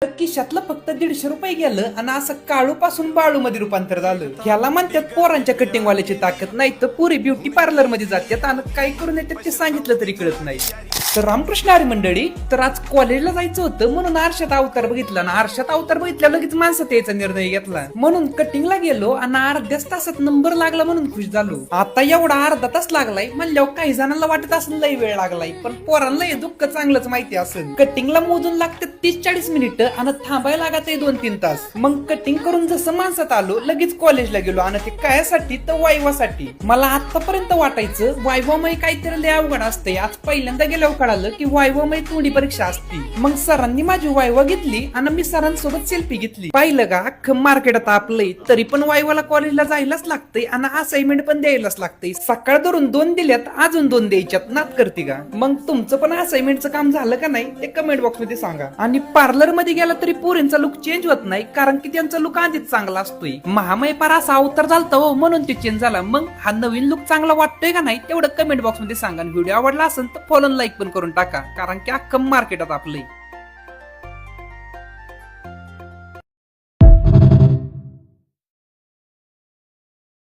तर खिशातलं फक्त 150 रुपये गेलं आणि असं काळू पासून बाळू मध्ये रूपांतर झालं. ह्याला म्हणतात पोरांच्या कटिंग वाल्याची ताकद. नाही तर पुरी ब्युटी पार्लर मध्ये जातात आणि काय करून येतात ते सांगितलं तरी कळत नाही. तर रामकृष्ण हरी मंडळी, तर आज कॉलेजला जायचं होतं म्हणून आरशात अवतार बघितला ना आरशात अवतार बघितल्या लगेच माणसात यायचा निर्णय घेतला. म्हणून कटिंगला गेलो आणि अर्ध्याच तासात नंबर लागला म्हणून खुश झालो. आता एवढा अर्धा तास लागलाय म्हणल्यावर काही जणांना वाटत असेल लय वेळ लागलाय, पण पोरांना हे दुःख चांगलंच माहिती असेल. कटिंगला मोजून लागते 30-40 मिनिटं आणि थांबायला लागत 2-3 तास. मग कटिंग करून जसं माणसात आलो लगेच कॉलेजला गेलो आणि ते कायासाठी तर वायवासाठी. मला आतापर्यंत वाटायचं वायवामय काहीतरी लय अवघड असते. आज पहिल्यांदा गेल्यावर कळालं की वायवामय तोंडी परीक्षा असती. मग सरांनी माझी वायवा घेतली आणि मी सरांसोबत सेल्फी घेतली. पाहिलं का अख्खं मार्केटात आपलंय, तरी पण वायवाला कॉलेजला जायलाच लागतंय आणि असाइनमेंट पण द्यायलाच लागतंय. सकाळ धरून 2 दिल्यात, अजून 2 द्यायच्यात. नात करते का? मग तुमचं पण असाइनमेंटचं काम झालं का नाही ते कमेंट बॉक्स मध्ये सांगा. आणि पार्लर मध्ये गेला तरी पोरींचा लुक चेंज होत नाही, कारण की त्यांचा लुक आधीच चांगला असतोय. महामय पार असा अवतार झालता हो म्हणून ते चेंज झाला. मग हा नवीन लुक चांगला वाटतोय का नाही तेवढं कमेंट बॉक्स मध्ये सांगा. व्हिडिओ आवडला असेल तर फॉलो लाईक पण करून टाका, कारण की अख्खं मार्केटात आपलंय.